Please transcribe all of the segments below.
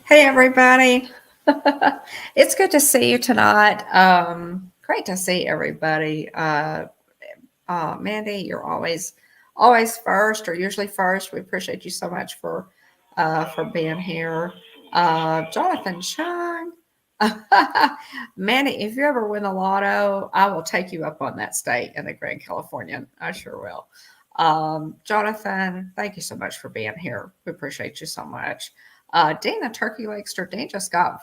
Hey, everybody. It's good to see you tonight. Great to see everybody. Mandy, you're always first, or usually first. We appreciate you so much for being here. Jonathan Chung. Mandy, if you ever win the lotto, I will take you up on that state in the Grand Californian. I sure will. Jonathan, thank you so much for being here. We appreciate you so much. Dean the Turkey Legster, Dean just got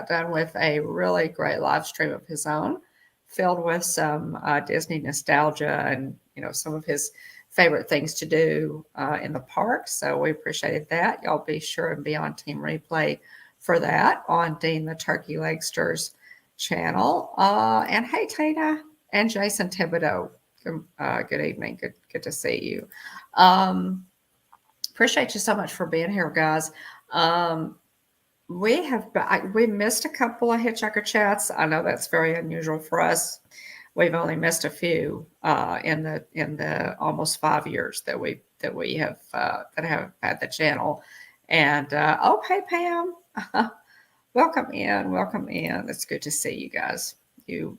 done with a really great live stream of his own, filled with some Disney nostalgia and some of his favorite things to do in the park. So we appreciated that. Y'all be sure and be on Team Replay for that on Dean the Turkey Legster's channel. And hey, Tina and Jason Thibodeau. Good evening. Good to see you. Appreciate you so much for being here, guys. We missed a couple of Hitchhiker chats. I know that's very unusual for us. We've only missed a few in the almost 5 years that we have had the channel. And hey Pam, welcome in. It's good to see you guys. You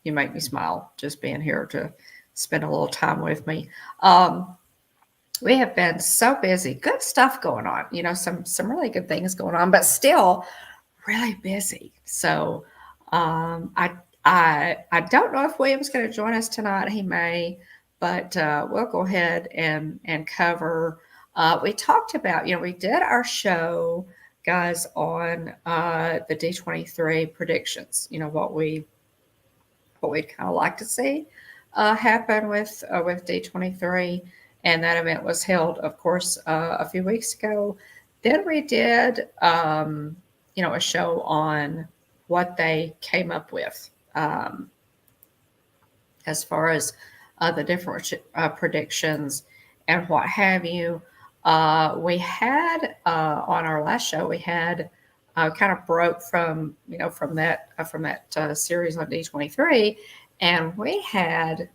make me smile just being here to spend a little time with me. We have been so busy. Good stuff going on. Some really good things going on, but still really busy. So I don't know if William's going to join us tonight. He may, but we'll go ahead and cover. We talked about, we did our show, guys, on the D23 predictions. What we'd kind of like to see happen with D23. And that event was held, of course, a few weeks ago. Then we did, a show on what they came up with as far as the different predictions and what have you. We had on our last show, we had kind of broke from that series on D23, and we had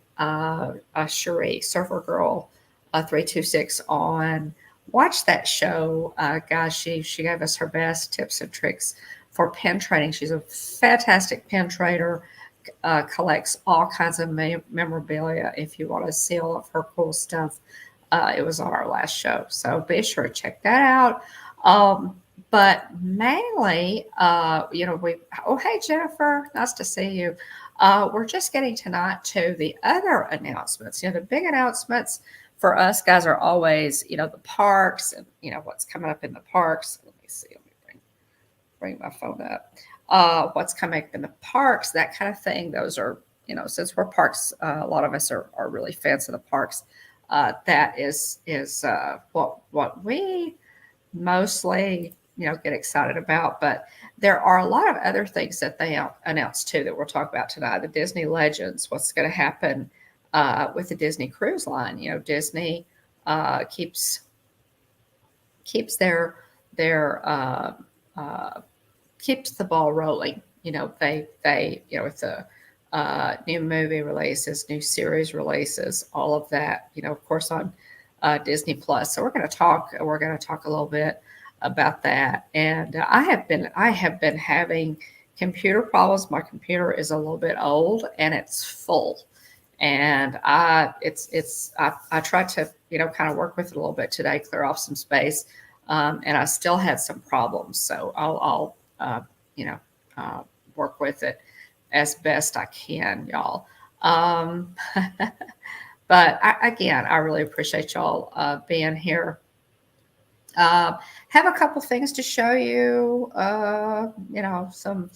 Cherie, Surfer Girl 326 on. Watch that show, guys. She gave us her best tips and tricks for pen trading. She's a fantastic pen trader. Collects all kinds of memorabilia. If you want to see all of her cool stuff, it was on our last show, so be sure to check that out. But mainly, hey Jennifer, nice to see you. We're just getting tonight to the other announcements. The big announcements for us guys are always, the parks and, what's coming up in the parks. Let me see. Let me bring my phone up. What's coming up in the parks, that kind of thing. Those are, since we're parks, a lot of us are really fans of the parks. That is what we mostly, get excited about. But there are a lot of other things that they announced too that we'll talk about tonight. The Disney Legends, what's going to happen with the Disney Cruise Line. Disney keeps their keeps the ball rolling. They with the new movie releases, new series releases, all of that. Of course on Disney Plus. So we're going to talk a little bit about that. And I have been having computer problems. My computer is a little bit old and it's full. And I tried to, kind of work with it a little bit today, clear off some space. And I still had some problems. So I'll work with it as best I can, y'all. But I really appreciate y'all being here. Have a couple things to show you, some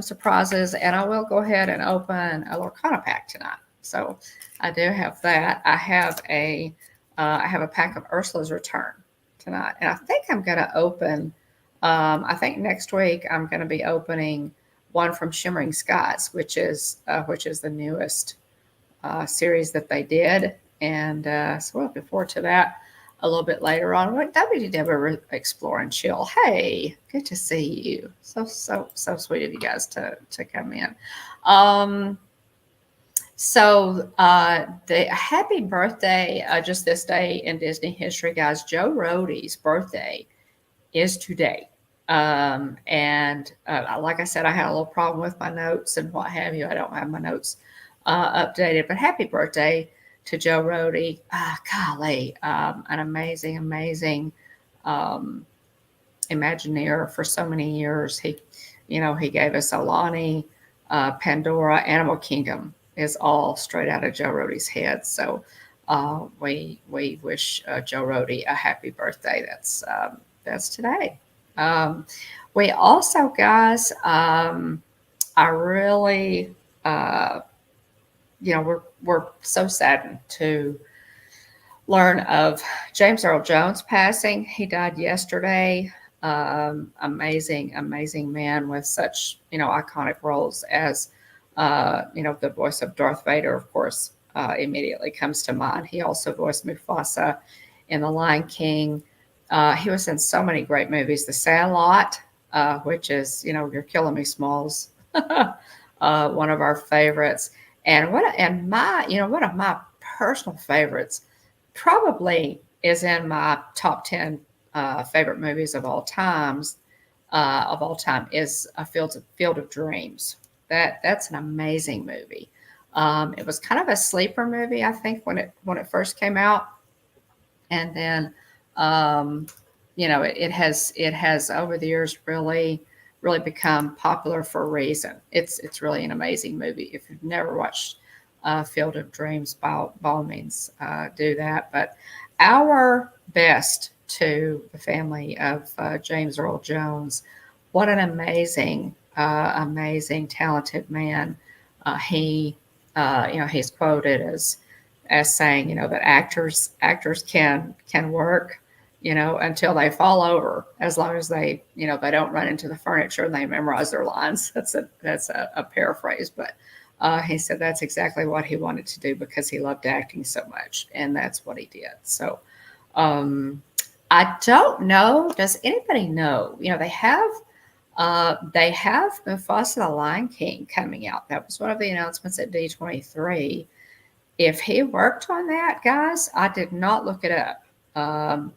surprises, and I will go ahead and open a Lorcana pack tonight. So I do have that. I have a pack of Ursula's Return tonight, and I think I'm going to open. I think next week I'm going to be opening one from Shimmering Skies, which is the newest series that they did, and so we're looking forward to that a little bit later on. WDW Explore and Chill. Hey, good to see you. So sweet of you guys to come in. So the happy birthday, just this day in Disney history, guys. Joe Rohde's birthday is today. And like I said, I had a little problem with my notes and what have you. I don't have my notes updated, but happy birthday to Joe Rody. Golly, an amazing, amazing um, Imagineer for so many years. He gave us Alani, Pandora, Animal Kingdom is all straight out of Joe Rody's head. So we wish Joe Rody a happy birthday. That's today. Um, we also, guys, I really, uh, we're so saddened to learn of James Earl Jones passing. He died yesterday. Amazing, amazing man with such, iconic roles as, the voice of Darth Vader, of course, immediately comes to mind. He also voiced Mufasa in The Lion King. He was in so many great movies. The Sandlot, which is, You're Killing Me, Smalls, one of our favorites. And one of my personal favorites probably is in my top 10 favorite movies of all times. Is a Field of Dreams. That's an amazing movie. It was kind of a sleeper movie, I think, when it first came out, and then um, it has over the years really become popular for a reason. It's really an amazing movie. If you've never watched Field of Dreams, by all means, do that. But our best to the family of James Earl Jones. What an amazing, amazing, talented man. He's quoted as saying, that actors can work, until they fall over, as long as they don't run into the furniture and they memorize their lines. That's a paraphrase, but he said that's exactly what he wanted to do because he loved acting so much, and that's what he did. So um, I don't know. Does anybody know? They have Mufasa the Lion King coming out. That was one of the announcements at D23. If he worked on that, guys, I did not look it up. Um,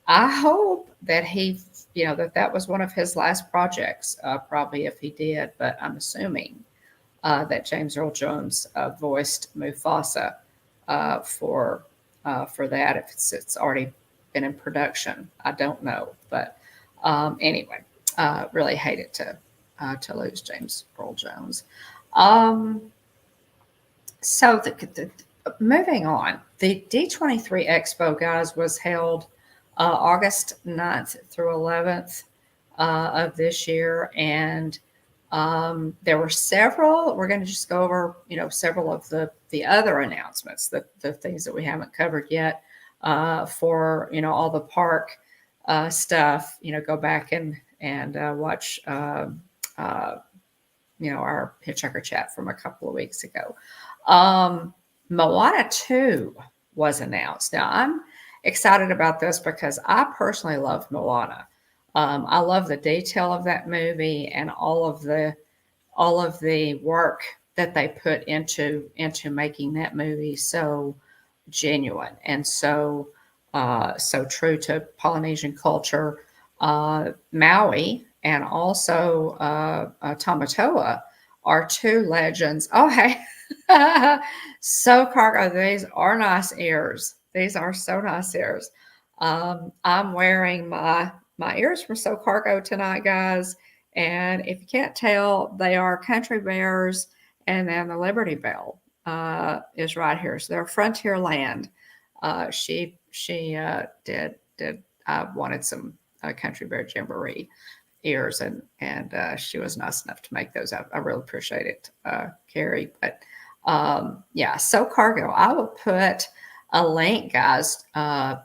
I hope that that was one of his last projects. Probably if he did, but I'm assuming that James Earl Jones voiced Mufasa for that. If it's already been in production, I don't know. But anyway, really hated to lose James Earl Jones. Um, so moving on, the D23 Expo, guys, was held August 9th through 11th of this year. And there were several. We're going to just go over, several of the other announcements, the things that we haven't covered yet for, all the park stuff. Go back and watch, our Hitchhiker chat from a couple of weeks ago. Moana 2 was announced. Now, I'm excited about this because I personally love Moana. I love the detail of that movie and all of the work that they put into making that movie so genuine and so true to Polynesian culture. Maui and also Tamatoa are two legends. Oh, hey. So cargo, these are nice ears. These are so nice ears. I'm wearing my ears from So Cargo tonight, guys. And if you can't tell, they are country bears, and then the Liberty Bell is right here. So they're Frontier Land. She did wanted some country bear jamboree ears, and she was nice enough to make those. I really appreciate it, Carrie. But yeah, So Cargo. I will put a link, guys,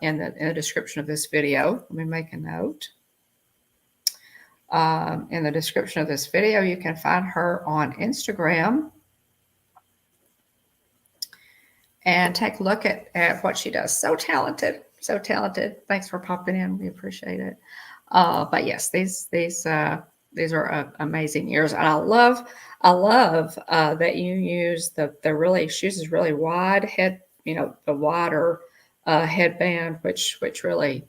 in the description of this video. Let me make a note. In the description of this video, you can find her on Instagram and take a look at what she does. So talented, so talented. Thanks for popping in. We appreciate it. But yes, these are amazing ears, and I love that you use the really, she uses really wide head, the wider headband, which really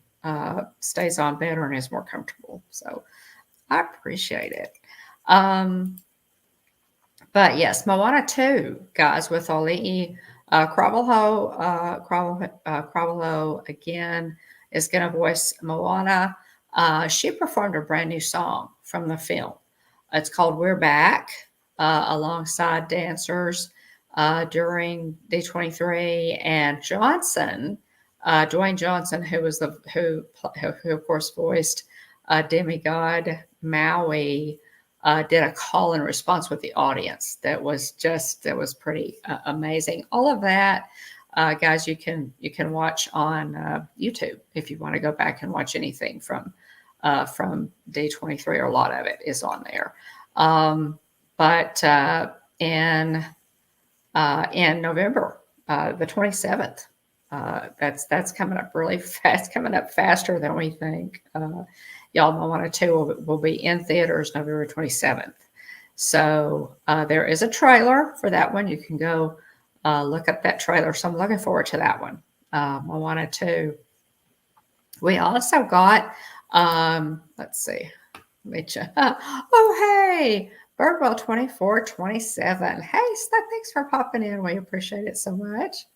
stays on better and is more comfortable. So I appreciate it. But yes, Moana 2, guys, with Oli'i Cravelo again is going to voice Moana. She performed a brand new song from the film. It's called We're Back, alongside dancers during D23, and Dwayne Johnson, who was who of course voiced demigod Maui, did a call and response with the audience that was pretty amazing. All of that, guys, you can watch on YouTube if you want to go back and watch anything from D23, or a lot of it is on there. But in November, the 27th, that's coming up really fast, coming up faster than we think. Y'all, Moana 2 will be in theaters November 27th. So there is a trailer for that one. You can go look up that trailer. So I'm looking forward to that one, Moana 2. We also got, let's see. Oh, hey, Birdwell 2427. Hey, thanks for popping in. We appreciate it so much.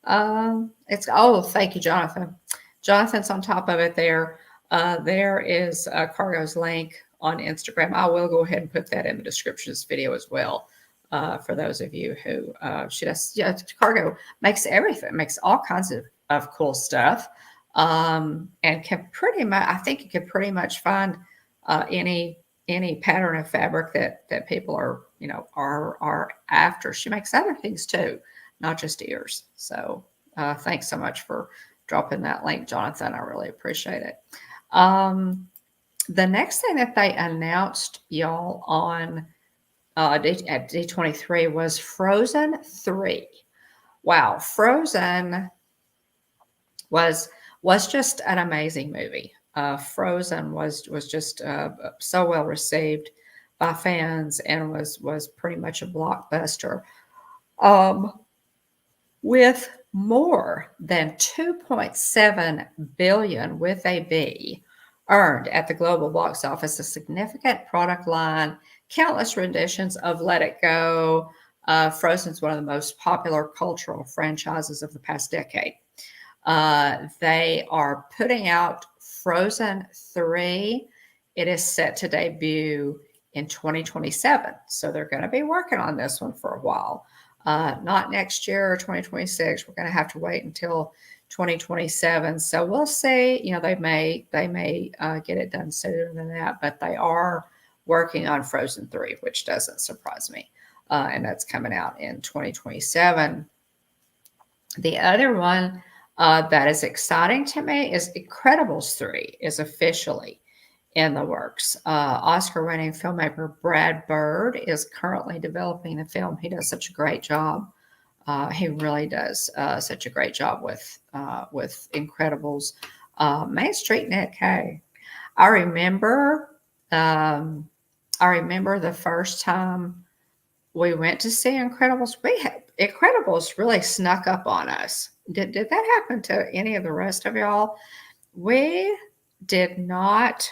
Thank you, Jonathan. Jonathan's on top of it there. There is Cargo's link on Instagram. I will go ahead and put that in the description of this video as well. For those of you who she does, Cargo makes everything, makes all kinds of cool stuff, and can pretty much, I think you can pretty much find any pattern of fabric that people are after. She makes other things too, not just ears. So thanks so much for dropping that link, Jonathan. I really appreciate it. The next thing that they announced, y'all, on at D23 was Frozen 3. Wow, Frozen was just an amazing movie. Frozen was just so well received by fans, and was pretty much a blockbuster. With more than 2.7 billion with a B earned at the global box office, a significant product line, countless renditions of Let It Go. Frozen's one of the most popular cultural franchises of the past decade. They are putting out Frozen 3. It is set to debut in 2027. So they're going to be working on this one for a while. Not next year or 2026. We're going to have to wait until 2027. So we'll see. They may get it done sooner than that, but they are working on Frozen 3, which doesn't surprise me. And that's coming out in 2027. The other one that is exciting to me is Incredibles 3 is officially in the works. Oscar-winning filmmaker Brad Bird is currently developing the film. He does such a great job. He really does such a great job with Incredibles. Main Street Nick, hey, I remember the first time we went to see Incredibles. Incredibles really snuck up on us. Did that happen to any of the rest of y'all? We did not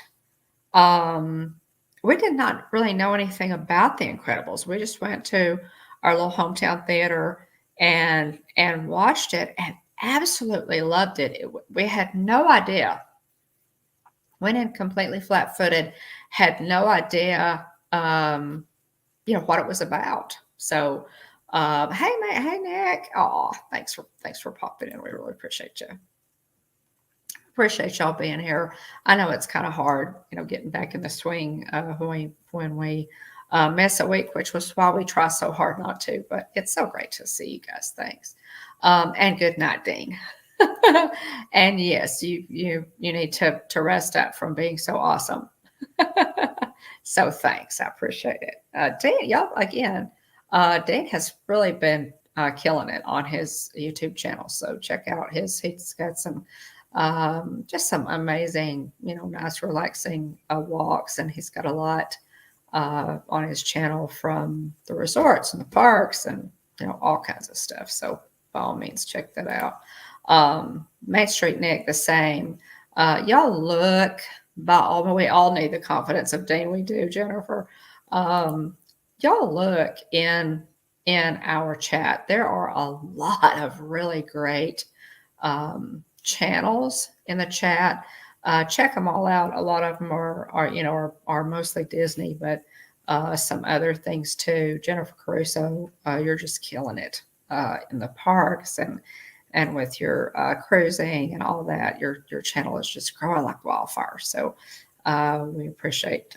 really know anything about the Incredibles. We just went to our little hometown theater and watched it and absolutely loved it. We had no idea. Went in completely flat-footed, had no idea, what it was about. So, hey, mate, hey, Nick. Oh, thanks for popping in. We really appreciate you. Appreciate y'all being here. I know it's kind of hard, getting back in the swing when we miss a week, which was why we try so hard not to. But it's so great to see you guys. Thanks, and good night, Dean. And yes, you need to rest up from being so awesome. So thanks, I appreciate it. Dean, y'all again. Dean has really been killing it on his YouTube channel. So check out he's got some. Just some amazing, nice, relaxing walks. And he's got a lot on his channel from the resorts and the parks and, all kinds of stuff. So by all means, check that out. Main Street Nick, the same. Y'all look, we all need the confidence of Dean. We do, Jennifer. Y'all look in our chat. There are a lot of really great channels in the chat. Check them all out. A lot of them are mostly Disney, but some other things too. Jennifer Caruso, you're just killing it in the parks and with your cruising and all that. Your channel is just growing like wildfire. So we appreciate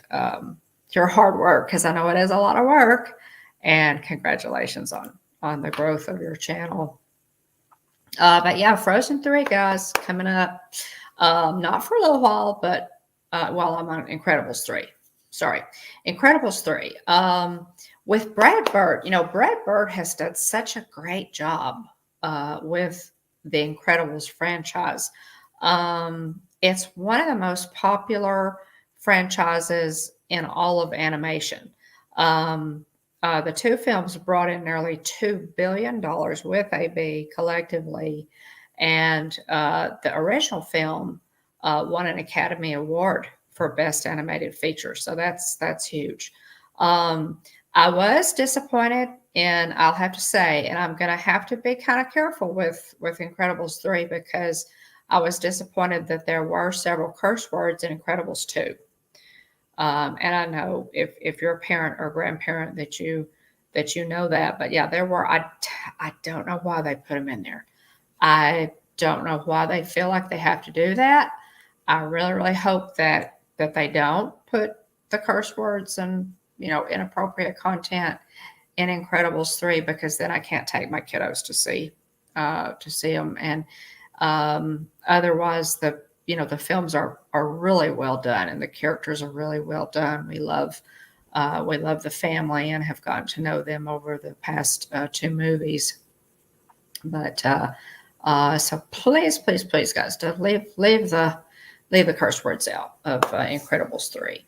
your hard work, because I know it is a lot of work. And congratulations on the growth of your channel. But yeah, Frozen 3, guys, coming up. Not for a little while, but while I'm on Incredibles 3. Sorry, Incredibles 3. With Brad Bird, Brad Bird has done such a great job with the Incredibles franchise. It's one of the most popular franchises in all of animation. The two films brought in nearly $2 billion with AB collectively, and the original film won an Academy Award for Best Animated Feature. So that's huge. I was disappointed, and I'll have to say, and I'm going to have to be kind of careful with Incredibles 3, because I was disappointed that there were several curse words in Incredibles 2. And I know if you're a parent or grandparent that you know that, but yeah, there were. I don't know why they put them in there. I don't know why they feel like they have to do that. I really, really hope that they don't put the curse words and inappropriate content in Incredibles 3, because then I can't take my kiddos to see them. And otherwise, the films are really well done, and the characters are really well done. We love the family and have gotten to know them over the past 2 movies. But so please, guys, to leave the curse words out of Incredibles 3.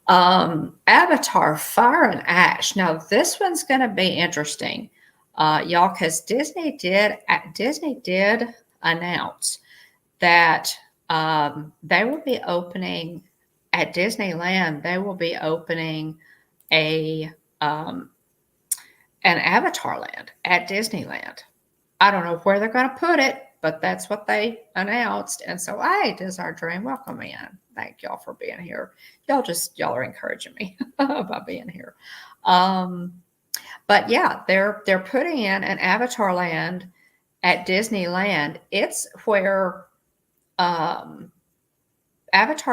Avatar: Fire and Ash. Now this one's going to be interesting, y'all, because Disney did announce that they will be opening at Disneyland. They will be opening an Avatar land at Disneyland. I don't know where they're going to put it, but that's what they announced. And so, hey, Does Our Dream, welcome in. Thank y'all for being here. Y'all are encouraging me by being here. But yeah, they're putting in an Avatar land at Disneyland. It's where Avatar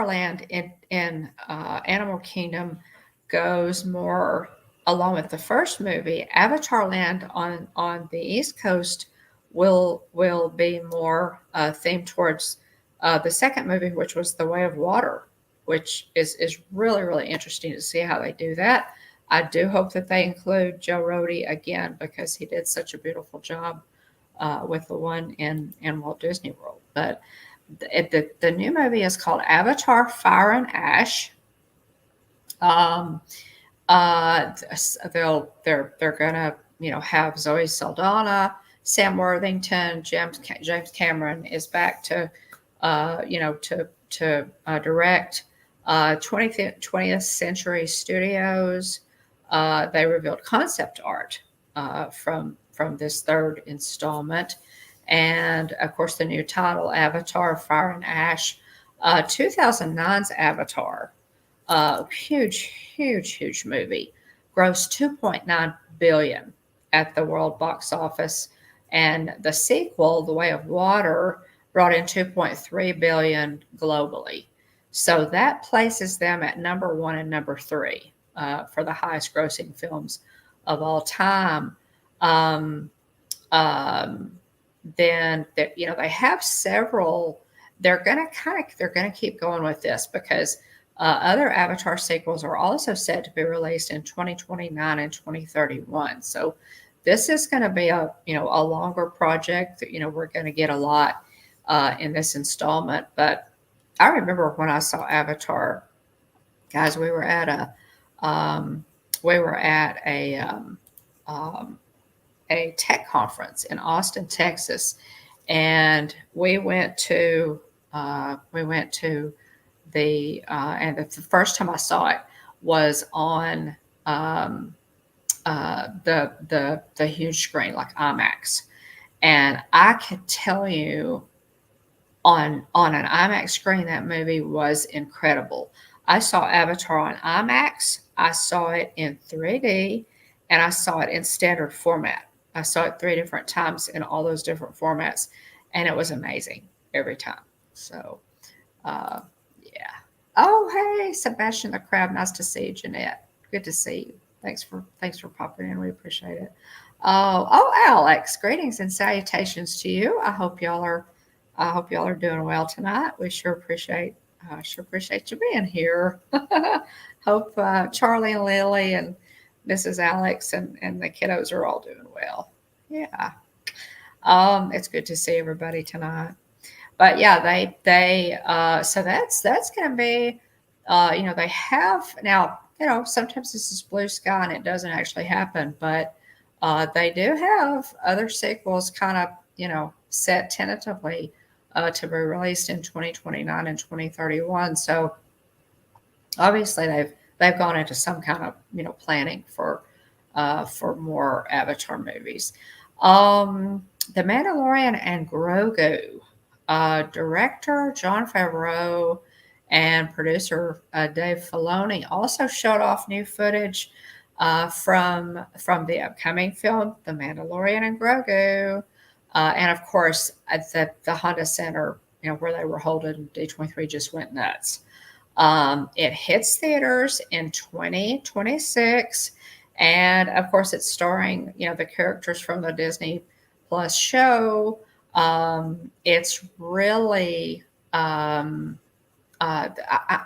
land in Animal Kingdom goes more along with the first movie. Avatar land on the East Coast will be more themed towards the second movie, which was The Way of Water, which is really, really interesting to see how they do that. I do hope that they include Joe Rohde again, because he did such a beautiful job with the one in Walt Disney World. But the new movie is called Avatar: Fire and Ash. They're gonna have Zoe Saldana, Sam Worthington, James Cameron is back to direct. 20th Century Studios, they revealed concept art from this third installment, and of course the new title, Avatar: Fire and Ash. 2009's Avatar, huge movie, grossed $2.9 billion at the world box office, and the sequel, The Way of Water, brought in $2.3 billion globally. So that places them at number 1 and number 3 for the highest grossing films of all time. Then they have several. They're gonna keep going with this, because other Avatar sequels are also set to be released in 2029 and 2031. So this is going to be a longer project. We're going to get a lot in this installment. But I remember when I saw Avatar, guys, we were at a tech conference in Austin, Texas, and we went to We went to and the first time I saw it was on um, the huge screen, like IMAX. And I could tell you on an IMAX screen, that movie was incredible. I saw Avatar on IMAX, I saw it in 3D, and I saw it in standard format. I saw it 3 different times in all those different formats, and it was amazing every time. So, uh, yeah. Oh, hey, Sebastian the Crab. Nice to see you, Jeanette. Good to see you. Thanks for popping in. We appreciate it. Oh, Alex. Greetings and salutations to you. I hope y'all are doing well tonight. We sure appreciate you being here. Hope Charlie and Lily and Mrs. Alex and the kiddos are all doing well. Yeah. It's good to see everybody tonight. But yeah, so that's going to be, they have now. Sometimes this is blue sky and it doesn't actually happen, but they do have other sequels kind of set tentatively to be released in 2029 and 2031. So obviously they've gone into some kind of planning for more Avatar movies. The Mandalorian and Grogu. Director Jon Favreau and producer Dave Filoni also showed off new footage from the upcoming film, The Mandalorian and Grogu, and of course at the Honda Center, where they were holding D23 just went nuts. It hits theaters in 2026, and of course it's starring the characters from the Disney Plus show. It's really, I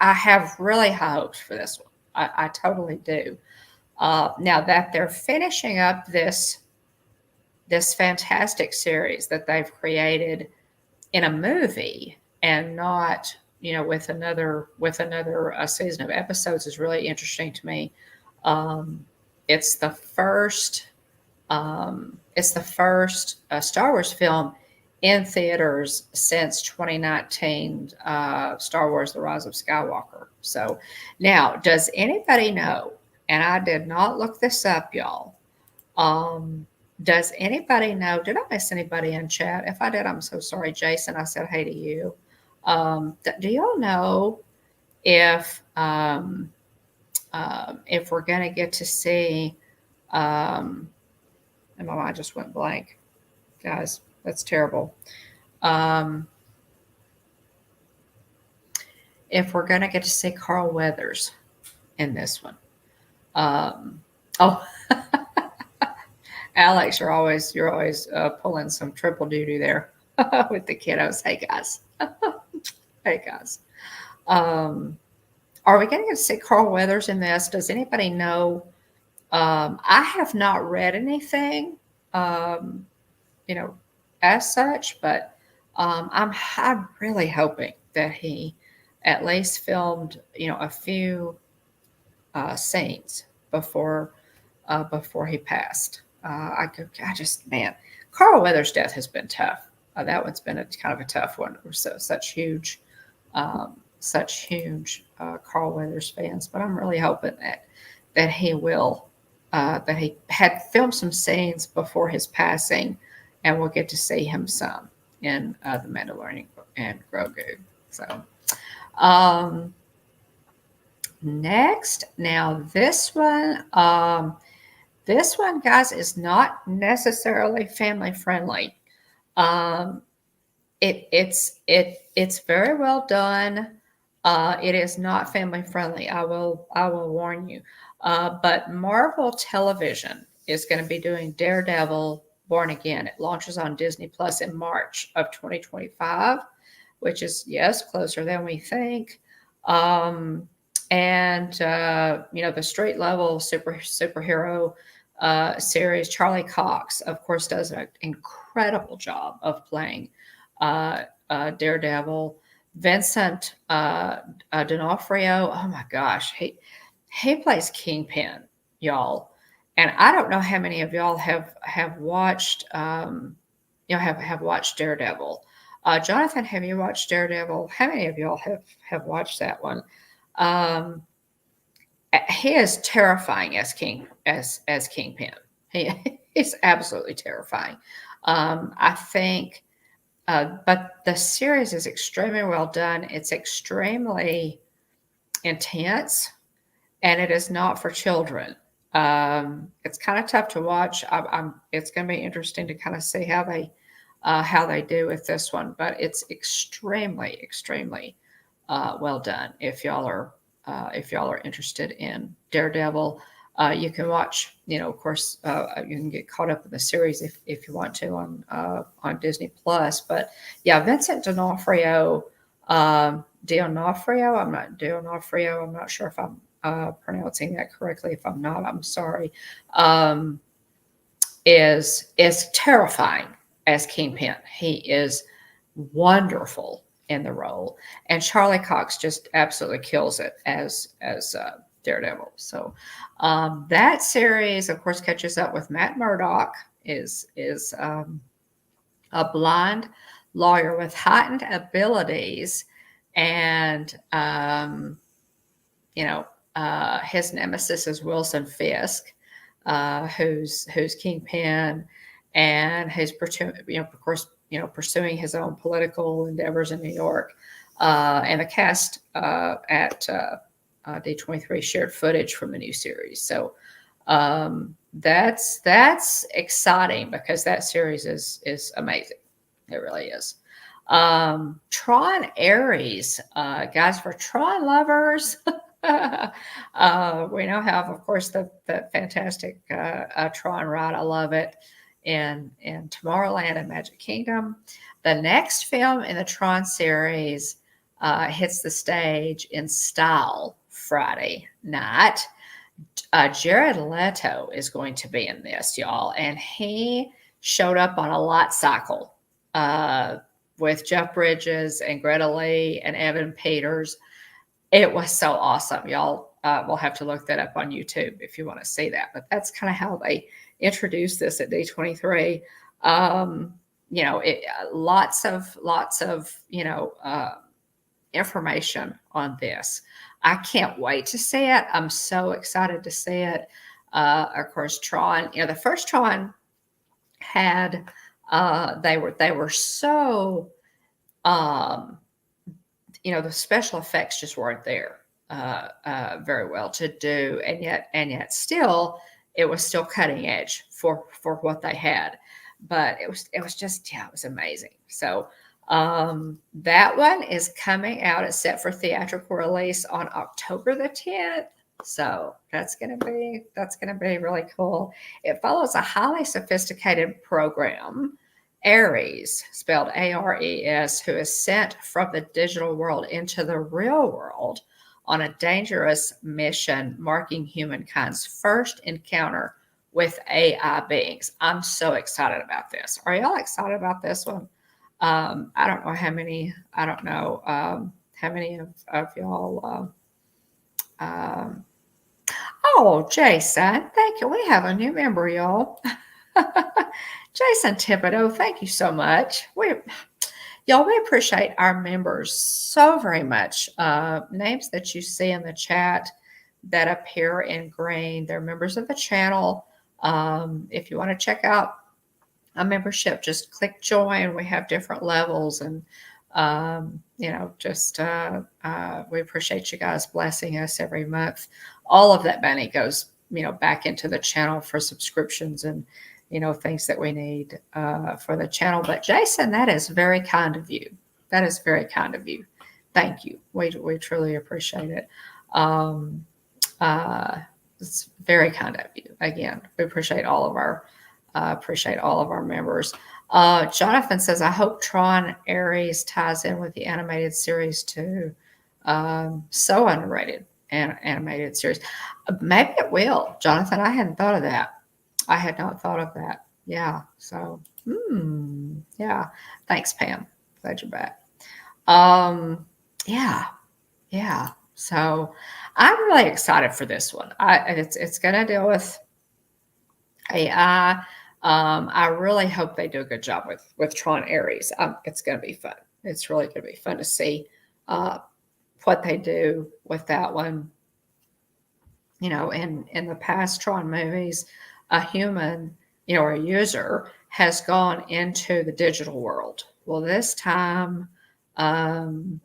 have really high hopes for this one. I totally do. Now that they're finishing up this fantastic series that they've created in a movie and not, with another season of episodes is really interesting to me. It's the first Star Wars film in theaters since 2019, Star Wars: The Rise of Skywalker. So now, does anybody know? And I did not look this up, y'all. Does anybody know? Did I miss anybody in chat? If I did, I'm so sorry, Jason. I said hey to you. Do y'all know if we're going to get to see? And my mind just went blank, guys. That's terrible. If we're going to get to see Carl Weathers in this one. Oh, Alex, you're always pulling some triple duty there with the kiddos. Hey guys. Hey guys. Are we going to get to see Carl Weathers in this? Does anybody know? I have not read anything, as such, but I'm really hoping that he at least filmed, a few scenes before he passed. Man, Carl Weathers' death has been tough. That one's been kind of a tough one. We're such huge Carl Weathers fans, but I'm really hoping that he will. That he had filmed some scenes before his passing, and we'll get to see him some in The Mandalorian and Grogu. So, next, now this one, guys, is not necessarily family friendly. It's very well done. It is not family friendly. I will warn you. But Marvel Television is going to be doing Daredevil Born Again. It launches on Disney Plus in March of 2025, which is, yes, closer than we think. The street level superhero series, Charlie Cox, of course, does an incredible job of playing Daredevil. Vincent D'Onofrio, oh my gosh, he plays Kingpin, y'all. And I don't know how many of y'all have watched have watched Daredevil. Jonathan, have you watched Daredevil? How many of y'all have watched that one? Um, he is terrifying as Kingpin. He is absolutely terrifying. I think, but the series is extremely well done. It's extremely intense, and it is not for children. It's kind of tough to watch. It's going to be interesting to kind of see how they do with this one, but it's extremely well done. If y'all are interested in Daredevil, you can watch. Of course, you can get caught up in the series if you want to on Disney Plus. But yeah, Vincent D'Onofrio, D'Onofrio. I'm not sure if I'm pronouncing that correctly. If I'm not, I'm sorry. Um, is terrifying as Kingpin. He is wonderful in the role, and Charlie Cox just absolutely kills it as Daredevil. So that series, of course, catches up with Matt Murdock. Is a blind lawyer with heightened abilities, and his nemesis is Wilson Fisk, who's Kingpin, and who's of course, pursuing his own political endeavors in New York. And the cast at D23 shared footage from the new series. So that's exciting because that series is amazing. It really is. Tron Ares, guys, for Tron lovers. We now have, of course, the fantastic Tron ride. I love it. In Tomorrowland and Magic Kingdom. The next film in the Tron series hits the stage in style Friday night. Jared Leto is going to be in this, y'all, and he showed up on a light cycle with Jeff Bridges and Greta Lee and Evan Peters. It was so awesome, y'all. We'll have to look that up on YouTube if you want to see that. But that's kind of how they introduced this at D23. Lots of information on this. I can't wait to see it. I'm so excited to see it. Of course, Tron. The first Tron had they were so the special effects just weren't there very well to do, and yet still it was still cutting edge for what they had. But it was just it was amazing. So that one is coming out. It's set for theatrical release on October the 10th. So that's gonna be really cool. It follows a highly sophisticated program, Ares, spelled Ares, who is sent from the digital world into the real world on a dangerous mission, marking humankind's first encounter with AI beings. I'm so excited about this. Are y'all excited about this one? I don't know how many. I don't know how many of y'all. Oh, Jason, thank you. We have a new member, y'all. Jason Thibodeau, thank you so much. We appreciate our members so very much. Names that you see in the chat that appear in green, they're members of the channel. If you want to check out a membership, just click join. We have different levels, and we appreciate you guys blessing us every month. All of that money goes back into the channel for subscriptions and things that we need for the channel. But Jason, that is very kind of you. That is very kind of you. Thank you. We truly appreciate it. It's very kind of you. Again, we appreciate all of our members. Jonathan says, I hope Tron Ares ties in with the animated series too. So underrated animated series. Maybe it will, Jonathan. I hadn't thought of that. I had not thought of that. Yeah. So, yeah. Thanks, Pam. Glad you're back. Yeah. So I'm really excited for this one. It's going to deal with AI. I really hope they do a good job with Tron Ares. It's going to be fun. It's really going to be fun to see uh, what they do with that one. In the past Tron movies, a human, or a user has gone into the digital world. Well, this time, um,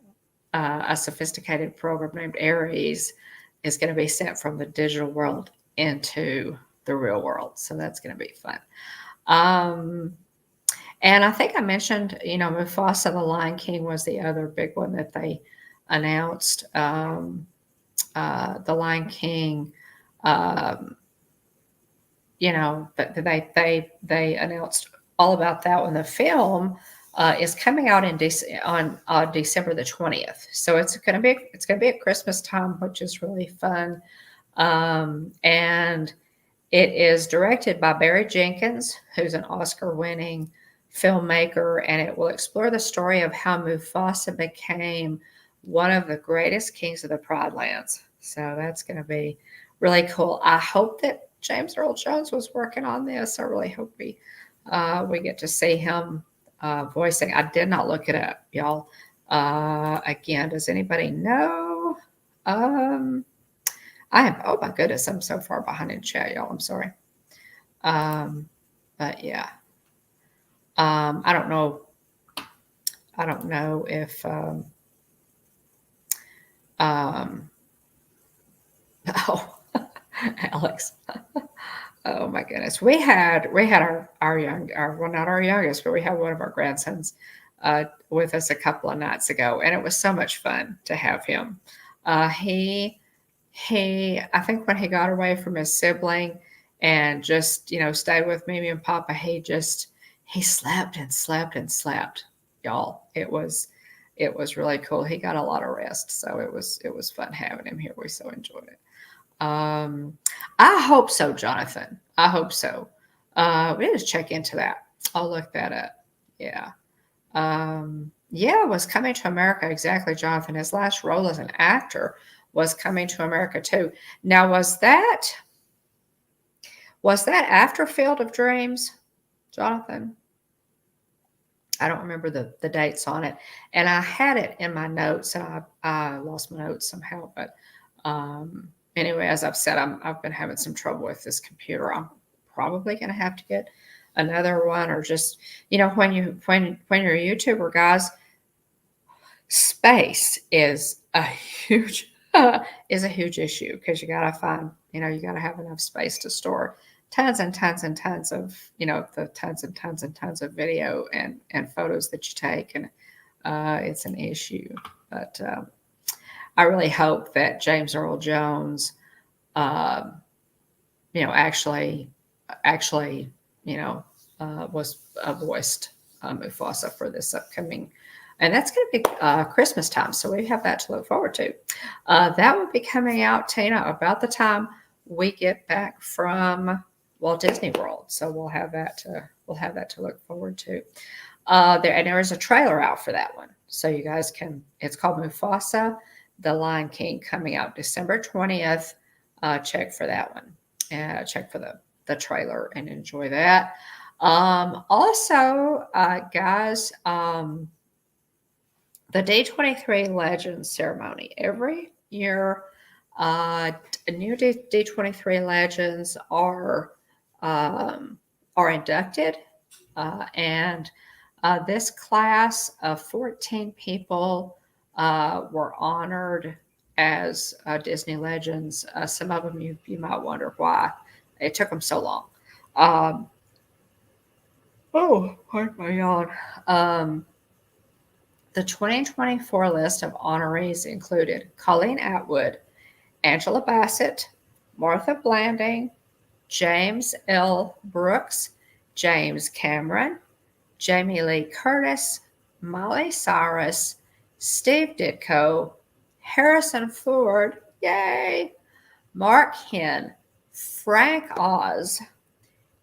a sophisticated program named Ares is going to be sent from the digital world into the real world. So that's going to be fun. Um, and I think I mentioned, Mufasa the Lion King was the other big one that they announced. The Lion King, um, they announced all about that one. The film is coming out on December the 20th, so it's going to be at Christmas time, which is really fun. And it is directed by Barry Jenkins, who's an Oscar-winning filmmaker, and it will explore the story of how Mufasa became one of the greatest kings of the Pride Lands. So that's going to be really cool. I hope that James Earl Jones was working on this. I really hope we get to see him voicing. I did not look it up, y'all. Again, does anybody know? Oh my goodness, I'm so far behind in chat, y'all. I'm sorry. But yeah. I don't know. I don't know if oh Alex. Oh my goodness. We had our well, not our youngest, but we had one of our grandsons with us a couple of nights ago, and it was so much fun to have him. He I think when he got away from his sibling and just, stayed with Mimi and Papa, he slept and slept and slept, y'all. It was really cool. He got a lot of rest, so it was fun having him here. We so enjoyed it. I hope so, Jonathan. I hope so. We need to check into that. I'll look that up. Yeah. Yeah, was coming to America. Exactly, Jonathan. His last role as an actor was Coming to America too. Now, was that after Field of Dreams, Jonathan? I don't remember the dates on it, and I had it in my notes, and I lost my notes somehow. But anyway, as I've said, I've been having some trouble with this computer. I'm probably going to have to get another one, or just, when you're a YouTuber, guys, space is a huge issue, because you got to find, you got to have enough space to store tons and tons and tons of, the tons and tons and tons of video and photos that you take. And it's an issue. But I really hope that James Earl Jones, actually, was voiced Mufasa for this upcoming. And that's going to be Christmas time, so we have that to look forward to. That will be coming out, Tina, about the time we get back from Walt Disney World. So we'll have that to look forward to. There is a trailer out for that one, so you guys can. It's called Mufasa, the Lion King, coming out December 20th. Check for that one. Check for the trailer and enjoy that. Also, guys. The D23 Legends ceremony. Every year, new D23 Legends are inducted, and this class of 14 people were honored as Disney Legends. Some of them you might wonder why it took them so long. Pardon my yawn. The 2024 list of honorees included Colleen Atwood, Angela Bassett, Martha Blanding, James L. Brooks, James Cameron, Jamie Lee Curtis, Miley Cyrus, Steve Ditko, Harrison Ford, yay, Mark Henn, Frank Oz,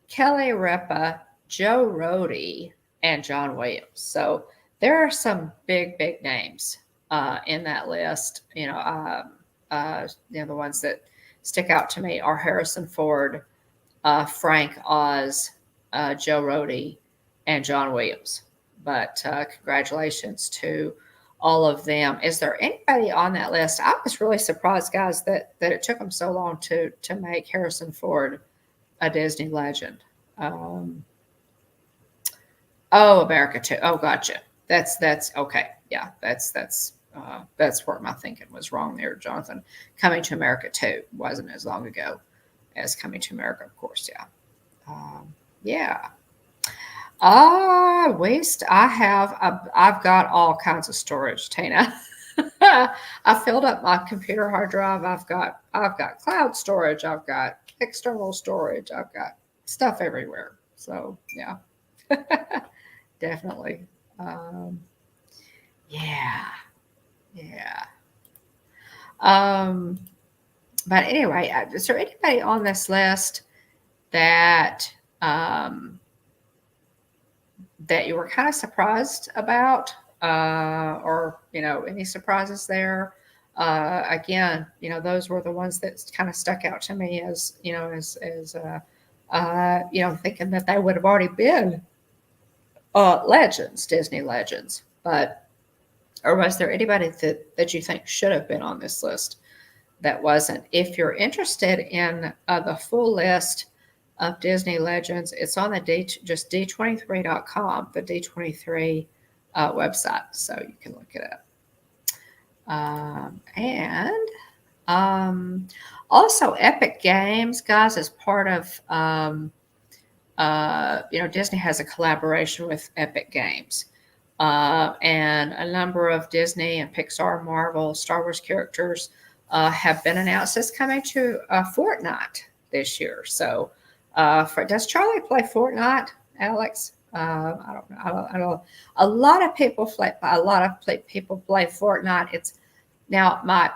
Kelly Ripa, Joe Rohde, and John Williams. So there are some big names in that list. The ones that stick out to me are Harrison Ford, Frank Oz, Joe Rody, and John Williams. But congratulations to all of them. Is there anybody on that list? I was really surprised, guys, that it took them so long to make Harrison Ford a Disney legend. Oh, America too. Oh, gotcha. That's okay. Yeah, that's where my thinking was wrong there, Jonathan. Coming to America too wasn't as long ago as Coming to America, of course. Yeah, yeah. Waste. I've got all kinds of storage, Tina. I filled up my computer hard drive. I've got cloud storage. I've got external storage. I've got stuff everywhere. So yeah, definitely. Um, yeah, yeah. Um, but anyway, is there anybody on this list that that you were kind of surprised about, or any surprises there? Again, those were the ones that kind of stuck out to me as thinking that they would have already been legends, Disney legends. But or was there anybody that you think should have been on this list that wasn't? If you're interested in the full list of Disney legends, it's on the just D23.com, the D23 website, so you can look it up. And also Epic Games, guys, is part of Disney has a collaboration with Epic Games. And a number of Disney and Pixar, Marvel, Star Wars characters have been announced as coming to Fortnite this year. So, does Charlie play Fortnite, Alex? I don't know. I don't. A lot of people play. People play Fortnite. It's now my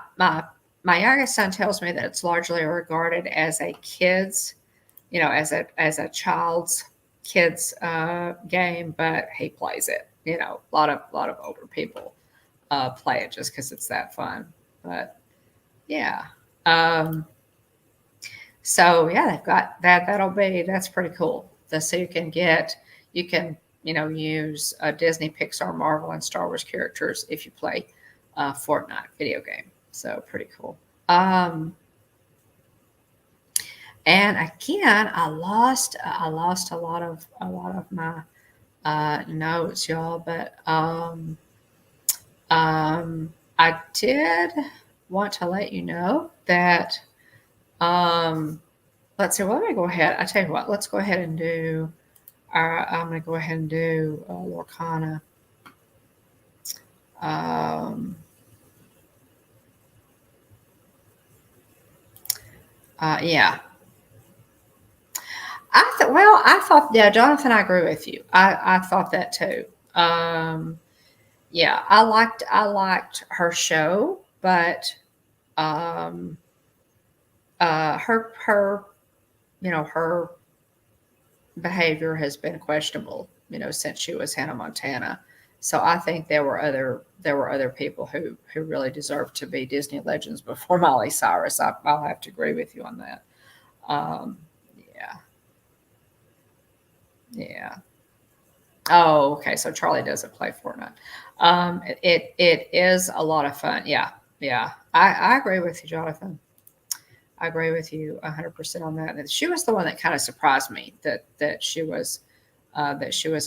youngest son tells me that it's largely regarded as a kids, as a child's kids game, but he plays it. A lot of older people play it just because it's that fun. But yeah. So yeah, they've got that. That's pretty cool. So you can use Disney, Pixar, Marvel, and Star Wars characters if you play Fortnite video game. So pretty cool. And again, I lost a lot of my notes, y'all. But I did want to let you know that. Let's see. Well, let me go ahead. I tell you what. Let's go ahead and do. I'm going to go ahead and do Lorcana. Yeah. I thought, yeah, Jonathan, I agree with you. I thought that too. Yeah, I liked her show, but her her behavior has been questionable, since she was Hannah Montana. So I think there were other people who really deserved to be Disney legends before Miley Cyrus. I'll have to agree with you on that. Yeah. Yeah. Oh, okay. So Charlie doesn't play Fortnite. It is a lot of fun. Yeah. Yeah. I agree with you, Jonathan. I agree with you 100% on that. And she was the one that kind of surprised me that she was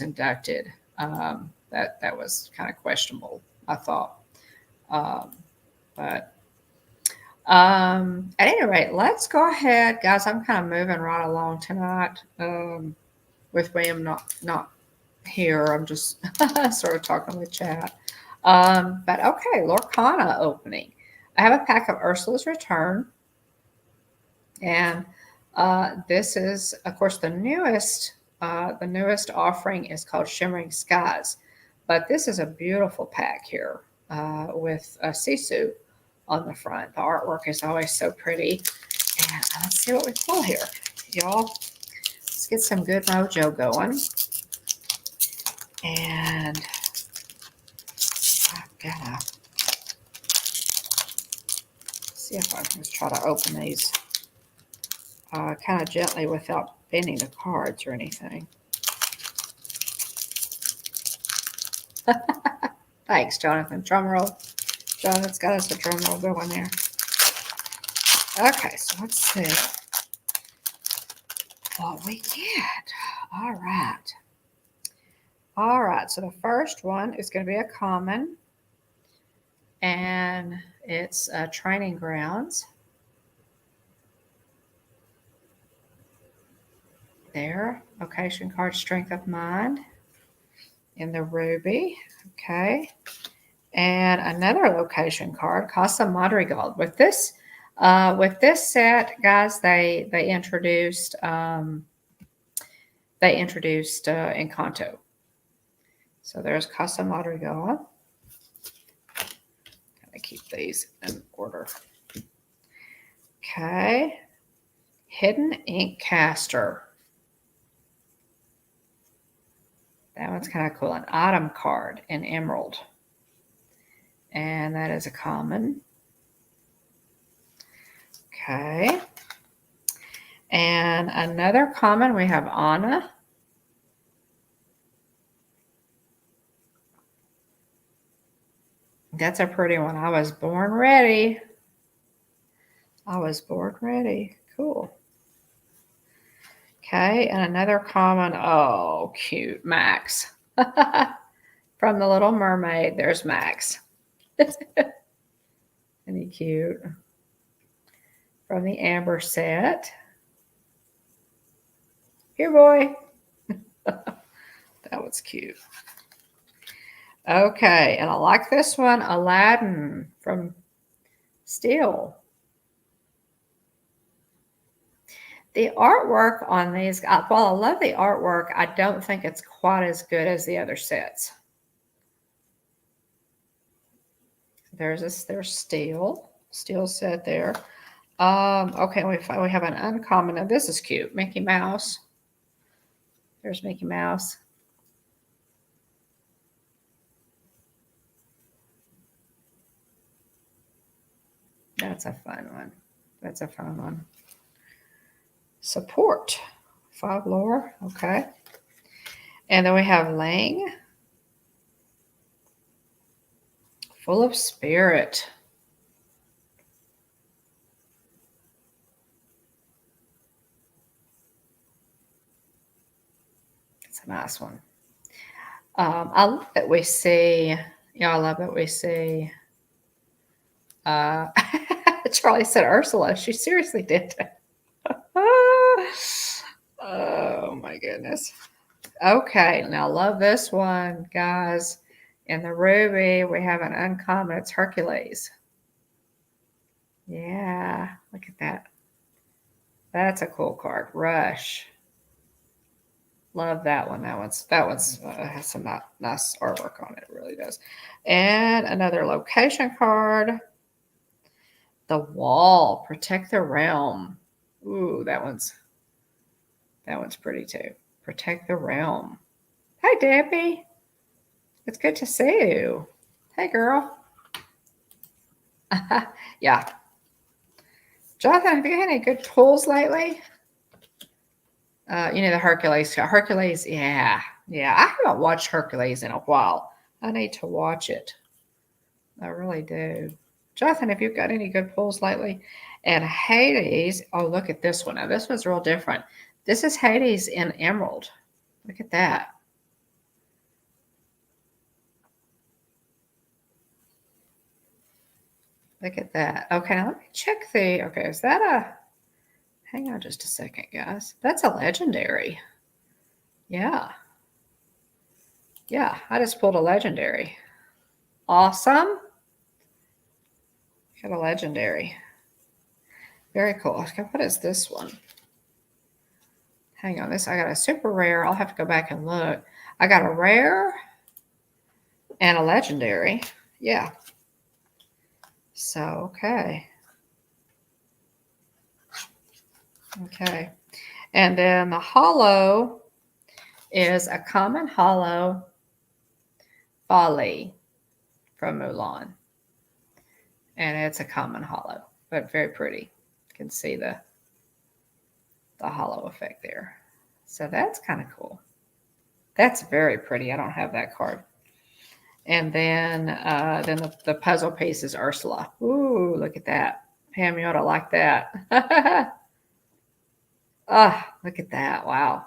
inducted. That was kind of questionable, I thought. But at any rate, let's go ahead, guys. I'm kind of moving right along tonight. With William not here, I'm just sort of talking with chat. But okay, Lorcana opening. I have a pack of Ursula's Return. And this is, of course, the newest offering is called Shimmering Skies. But this is a beautiful pack here with a Sisu on the front. The artwork is always so pretty. And let's see what we pull here. Y'all, let's get some good mojo going. And I've got to see if I can just try to open these kind of gently without bending the cards or anything. Thanks, Jonathan. Drum roll. Jonathan's got us a drum roll going there. Okay, so let's see what we get. All right. All right, so the first one is going to be a common, and it's Training Grounds. There, location card, Strength of Mind in the ruby. Okay, and another location card, Casa Madrigal. With this set, guys, they introduced Encanto. So there's Casa Madrigal. Gotta keep these in order. Okay, Hidden Ink Caster. That one's kind of cool. An item card in emerald. And that is a common. Okay. And another common, we have Anna. That's a pretty one. I was born ready. I was born ready. Cool. Okay, and another common. Oh, cute. Max. From The Little Mermaid, there's Max. Isn't he cute? From the Amber set. Here, boy. That was cute. Okay, and I like this one, Aladdin from Steel. The artwork on these, while I love the artwork, I don't think it's quite as good as the other sets. There's Steel set there. Okay, we have an uncommon. Now this is cute, Mickey Mouse. There's Mickey Mouse. That's a fun one. That's a fun one. Support. 5 lore. Okay. And then we have Lang. Full of Spirit. It's a nice one. I love that we see, yeah, I love that we see. Charlie said Ursula. She seriously did that. Oh my goodness. Okay, now love this one, guys. In the ruby, we have an uncommon. It's Hercules. Yeah, look at that. That's a cool card. Rush. Love that one. That one's has some nice artwork on it. It really does. And another location card. The Wall. Protect the Realm. Ooh, that one's pretty too. Protect the Realm. Hi, Debbie. It's good to see you. Hey, girl. Yeah. Jonathan, have you had any good pulls lately? The Hercules. Hercules, yeah. I haven't watched Hercules in a while. I need to watch it. I really do. Jonathan, have you got any good pulls lately? And Hades. Oh, look at this one. Now, this one's real different. This is Hades in emerald. Look at that. Look at that. Okay, now let me check the. Okay, is that a. Hang on just a second, guys. That's a legendary. Yeah. Yeah, I just pulled a legendary. Awesome. Got a legendary. Very cool. Okay, what is this one? Hang on, I got a super rare. I'll have to go back and look. I got a rare and a legendary. Yeah. So, okay. Okay. And then the hollow is a common hollow Bali from Mulan. And it's a common hollow, but very pretty. You can see the hollow effect there. So that's kind of cool. That's very pretty. I don't have that card. And then the puzzle piece is Ursula. Ooh, look at that. Pam, you ought to like that. Ah, look at that. Wow.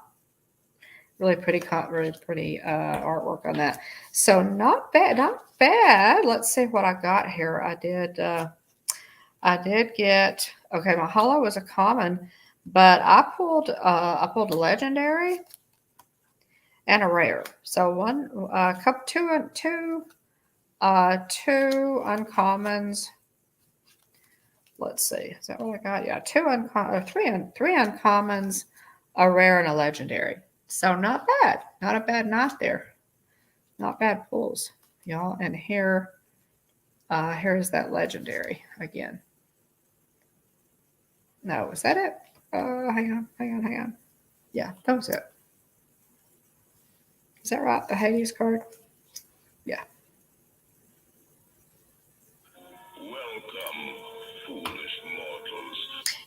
Really pretty artwork on that. So not bad, not bad. Let's see what I got here. I did get, okay, my holo was a common, but I pulled a legendary and a rare. So two uncommons. Let's see, is that what I got? Yeah, three uncommons, a rare, and a legendary. So not bad, not a bad night there. Not bad pulls, y'all. And here's that legendary again. No, is that it? Hang on. Yeah, that was it. Is that right? The Hades card? Yeah. Welcome, foolish mortals.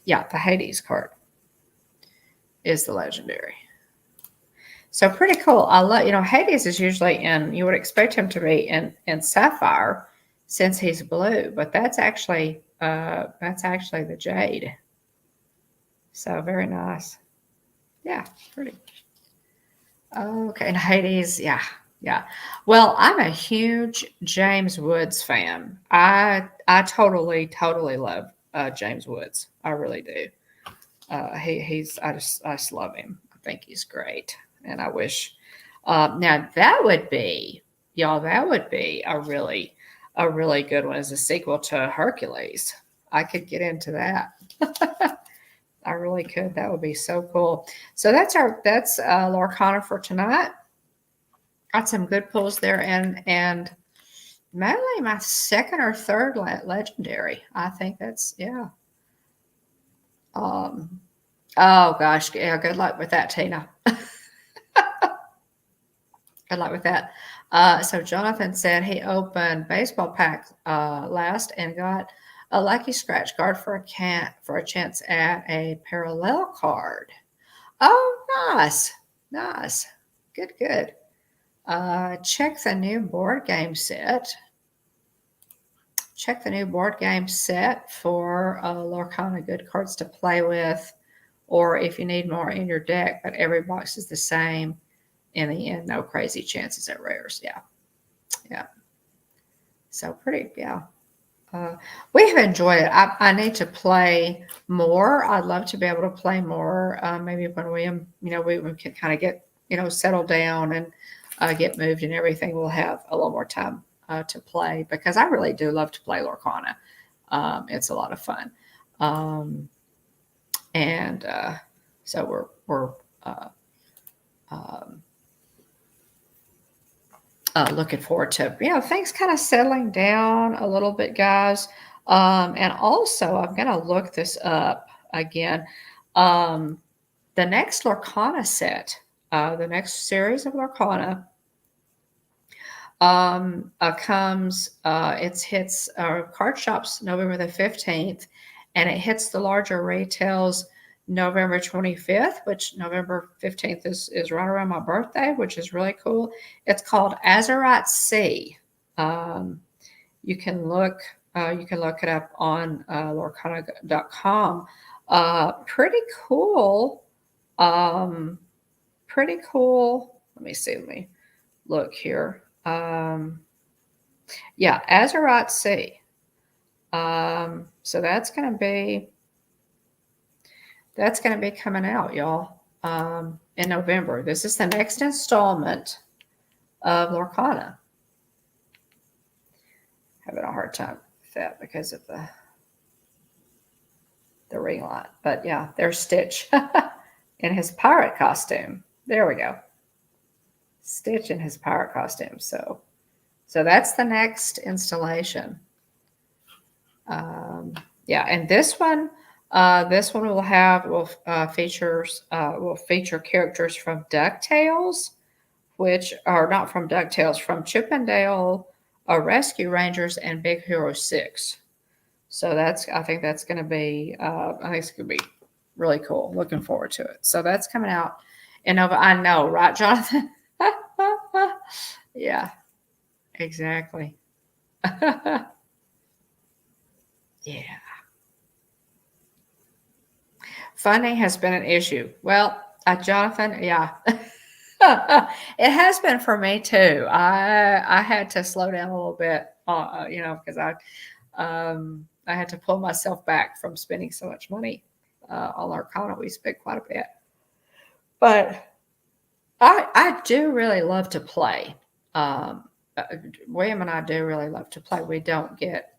Yeah, the Hades card is the legendary. So pretty cool. I love, Hades is usually you would expect him to be in sapphire since he's blue, but that's actually the jade. So very nice. Yeah, pretty. Okay, and Hades, yeah. Well, I'm a huge James Woods fan. I totally love James Woods. I really do. I just love him. I think he's great, and I wish. Now that would be, y'all, that would be a really good one as a sequel to Hercules. I could get into that. I really could. That would be so cool. So that's Lorcana for tonight. Got some good pulls there, and mainly my second or third legendary. I think that's yeah. Oh gosh, yeah. Good luck with that, Tina. Good luck with that. So Jonathan said he opened baseball pack last and got a lucky scratch card for a chance at a parallel card. Oh, nice, good. Check the new board game set. Check the new board game set for Lorcana good cards to play with, or if you need more in your deck, but every box is the same. In the end, no crazy chances at rares. Yeah. So pretty, yeah. We have enjoyed it. I need to play more. I'd love to be able to play more. Maybe when we can kind of get, settled down and get moved and everything, we'll have a little more time to play because I really do love to play Lorcana. It's a lot of fun. And so we're looking forward to, things kind of settling down a little bit, guys. And also, I'm going to look this up again. The next Lorcana set, the next series of Lorcana comes, it hits card shops November the 15th, and it hits the larger retails November 25th, which November 15th is right around my birthday, which is really cool. It's called Azurite Sea. You can look it up on lorcana.com. Pretty cool. Pretty cool. Let me look here. Yeah, Azurite Sea. So that's going to be coming out, y'all, in November. This is the next installment of Lorcana. Having a hard time with that because of the ring light. But yeah, there's Stitch in his pirate costume. There we go. Stitch in his pirate costume. So that's the next installation. Yeah, and this one will feature characters from DuckTales, which are not from DuckTales, from Chip and Dale, Rescue Rangers, and Big Hero 6. So I think it's going to be really cool. Looking forward to it. So that's coming out in November. I know, right, Jonathan? Yeah. Exactly. Yeah. Funding has been an issue. Well, Jonathan, yeah. It has been for me too. I had to slow down a little bit, because I had to pull myself back from spending so much money on our condo. We spent quite a bit, but I do really love to play. Um, uh, William and I do really love to play. We don't get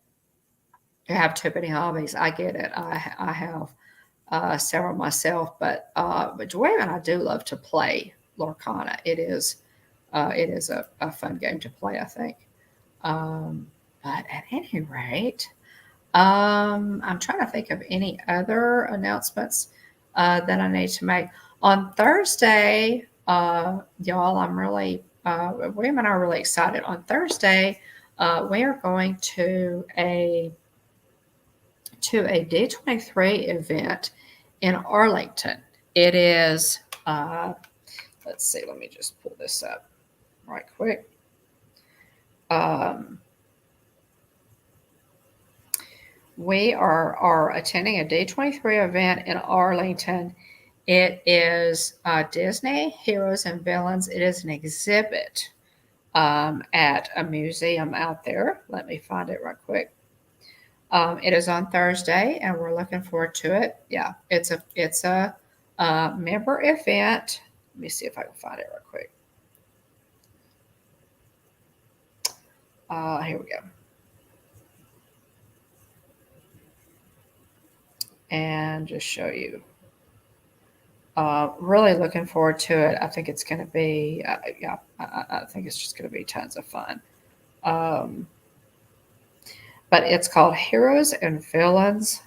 to have too many hobbies. I get it. I have several myself, but William and I do love to play Lorcana. It is a fun game to play, I think. But at any rate, I'm trying to think of any other announcements that I need to make. On Thursday, y'all, William and I are really excited. On Thursday, we are going to a D23 event in Arlington. It is, let's see, let me just pull this up right quick. We are attending a D23 event in Arlington. It is Disney Heroes and Villains. It is an exhibit at a museum out there. Let me find it right quick. It is on Thursday, and we're looking forward to it. Yeah, it's a member event. Let me see if I can find it right quick. Here we go. And just show you. Really looking forward to it. I think it's going to be, yeah, I think it's just going to be tons of fun. But it's called Heroes and Villains.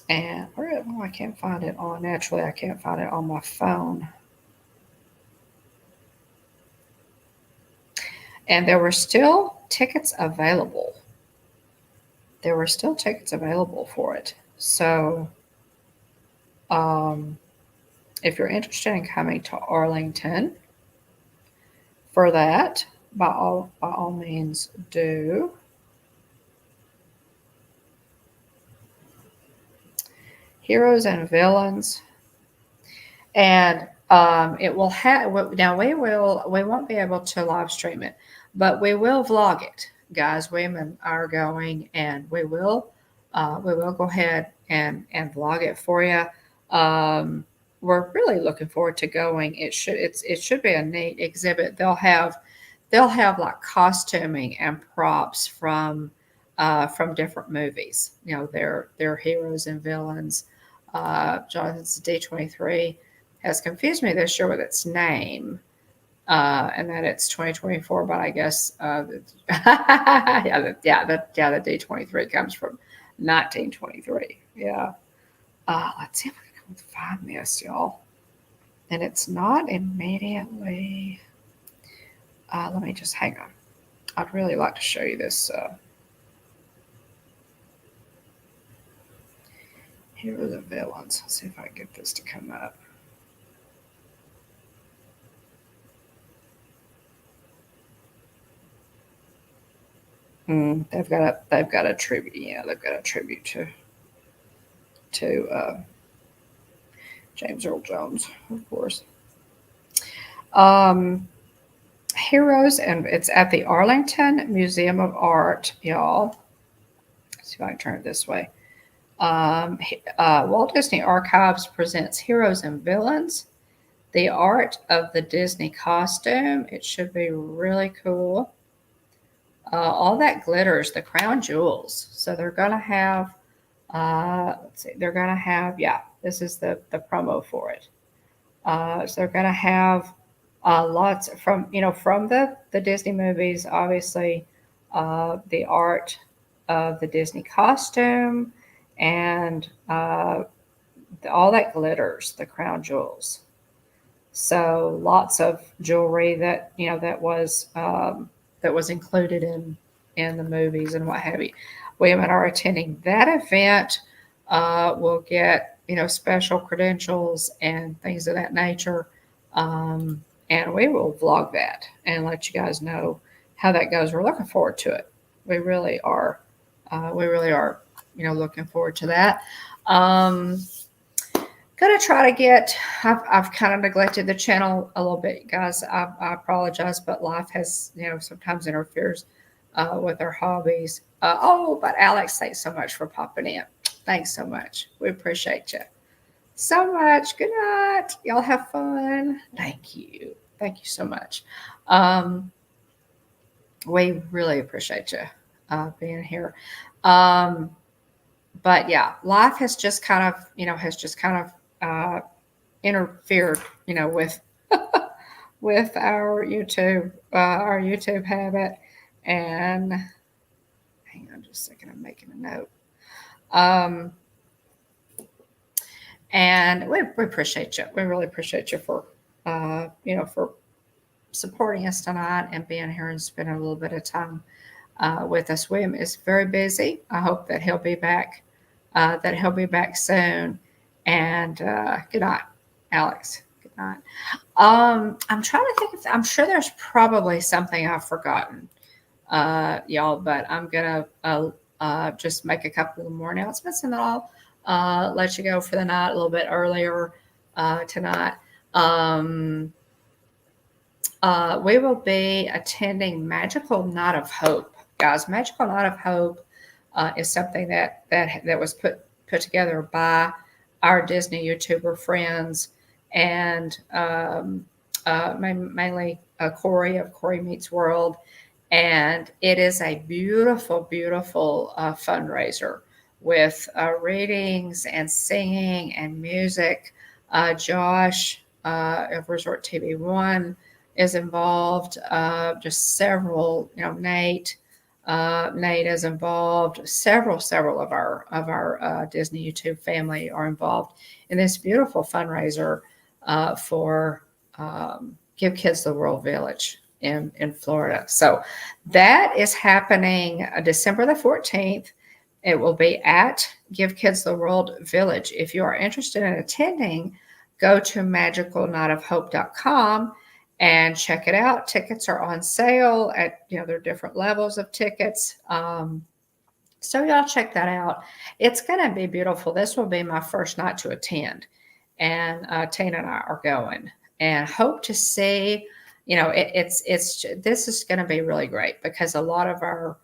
And I can't find it on, naturally, I can't find it on my phone. And there were still tickets available. There were still tickets available for it. So, if you're interested in coming to Arlington for that, by all means do. Heroes and Villains, and it will have. Now we won't be able to live stream it, but we will vlog it, guys. Women are going, and we will go ahead and vlog it for you. We're really looking forward to going. It should be a neat exhibit. They'll have like costuming and props from different movies. Their heroes and villains. Jonathan's D23 has confused me this year with its name, and that it's 2024. But I guess, the D23 comes from 1923. Yeah. Let's see if I can find this, y'all. And it's not immediately. Let me just hang on. I'd really like to show you this. Here are the villains. Let's see if I can get this to come up. They've got a tribute. Yeah, they've got a tribute to James Earl Jones, of course. Heroes, and it's at the Arlington Museum of Art, y'all. Let's see if I can turn it this way. Walt Disney Archives presents Heroes and Villains, the art of the Disney costume. It should be really cool. All that glitters, the crown jewels. So they're going to have, let's see, they're going to have, yeah, this is the promo for it. So they're going to have lots from the Disney movies, obviously, the art of the Disney costume, and all that glitters, the crown jewels. So lots of jewelry that was included in the movies and what have you. Women are attending that event. Will get special credentials and things of that nature. and we will vlog that and let you guys know how that goes. We're looking forward to it. We really are. We really are, looking forward to that. Gonna try to get. I've kind of neglected the channel a little bit, guys. I apologize, but life has, sometimes interferes with our hobbies. But Alex, thanks so much for popping in. Thanks so much. We appreciate you so much. Good night. Y'all have fun. Thank you. Thank you so much. We really appreciate you being here. But yeah, life has just kind of, interfered, with with our YouTube habit. And hang on just a second, I'm making a note. And we appreciate you. We really appreciate you for, for supporting us tonight and being here and spending a little bit of time with us. William is very busy. I hope that he'll be back. Soon. And good night, Alex. Good night. I'm trying to think. I'm sure there's probably something I've forgotten, y'all. But I'm gonna just make a couple of more announcements, and then I'll let you go for the night a little bit earlier tonight. We will be attending Magical Night of Hope, guys. Magical Night of Hope is something that was put together by our Disney YouTuber friends, and mainly Corey of Corey Meets World. And it is a beautiful, beautiful fundraiser with readings and singing and music. Josh of Resort TV One is involved. Just several, Nate is involved. Several of our Disney YouTube family are involved in this beautiful fundraiser for Give Kids the World Village in Florida. So that is happening December the 14th. It will be at Give Kids the World Village. If you are interested in attending, go to magicalnightofhope.com and check it out. Tickets are on sale at, there are different levels of tickets. So y'all check that out. It's going to be beautiful. This will be my first night to attend. And Tina and I are going and hope to see, this is going to be really great because a lot of our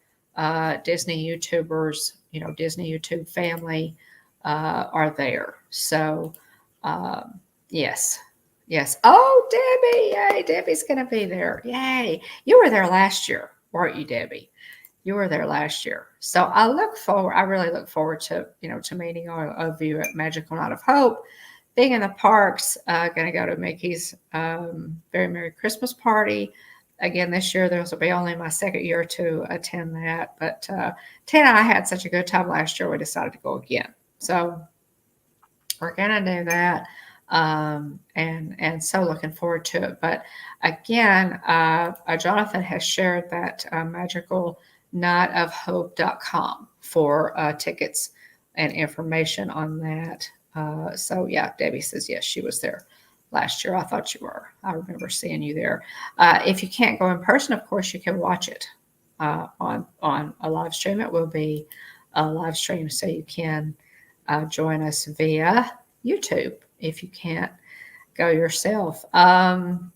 Disney YouTubers, Disney YouTube family are there. So, yes. Oh, Debbie. Yay. Debbie's going to be there. Yay. You were there last year, weren't you, Debbie? You were there last year. So I really look forward to, to meeting all of you at Magical Night of Hope, being in the parks, going to go to Mickey's Very Merry Christmas Party. Again, this year, this will be only my second year to attend that. But Tina and I had such a good time last year, we decided to go again. So we're going to do that. And so looking forward to it. But again, Jonathan has shared that magicalnightofhope.com for tickets and information on that. So yeah, Debbie says, yes, she was there last year. I thought you were. I remember seeing you there. If you can't go in person, of course, you can watch it on a live stream. It will be a live stream, so you can join us via YouTube if you can't go yourself. Halloween